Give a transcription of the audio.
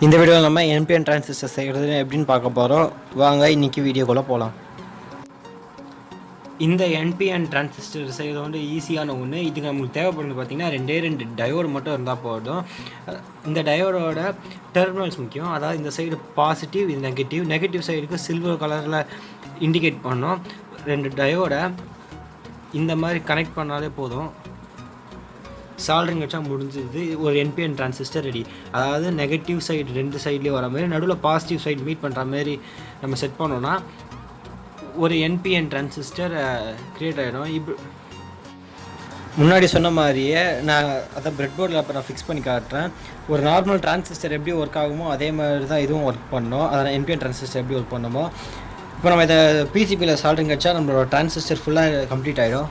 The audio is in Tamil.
இந்த வீடியோவில் நம்ம NPN டிரான்சிஸ்டர் செய்கிறது எப்படின்னு பார்க்க போகிறோம். வாங்க இன்றைக்கி வீடியோக்குள்ளே போகலாம். இந்த NPN டிரான்சிஸ்டர் செய்கிறது வந்து ஈஸியான ஒன்று. இதுக்கு நமக்கு தேவைப்படுறது பார்த்திங்கன்னா ரெண்டு டயோடு மட்டும் இருந்தால் போதும். இந்த டயோடோட டெர்மினல்ஸ் முக்கியம். அதாவது இந்த சைடு பாசிட்டிவ், இது நெகட்டிவ் சைடுக்கு சில்வர் கலரில் இண்டிகேட் பண்ணோம். 2 டயோடை இந்த மாதிரி கனெக்ட் பண்ணாலே போதும். சால்ட்ரிங் வச்சா முடிஞ்சுது. ஒரு NPN டிரான்சிஸ்டர் ரெடி. அதாவது நெகட்டிவ் சைடு 2 சைட்லேயும் வர மாதிரி, நடுவில் பாசிட்டிவ் சைடு மீட் பண்ணுற மாதிரி நம்ம செட் பண்ணோன்னா ஒரு NPN டிரான்சிஸ்டர் க்ரியேட் ஆகிடும். இப்போ முன்னாடி சொன்ன மாதிரியே நான் அதை ப்ரெட் போர்டில் அப்போ நான் ஃபிக்ஸ் பண்ணி காட்டுறேன். ஒரு நார்மல் டிரான்சிஸ்டர் எப்படி ஒர்க் ஆகுமோ அதே மாதிரி தான் இதுவும் ஒர்க் பண்ணோம். அதான் NPN டிரான்சிஸ்டர் எப்படி ஒர்க் பண்ணுமோ. இப்போ நம்ம இதை PCBயில் சால்ட்ரிங் வச்சா நம்மளோட டிரான்சிஸ்டர் ஃபுல்லாக கம்ப்ளீட் ஆகிடும்.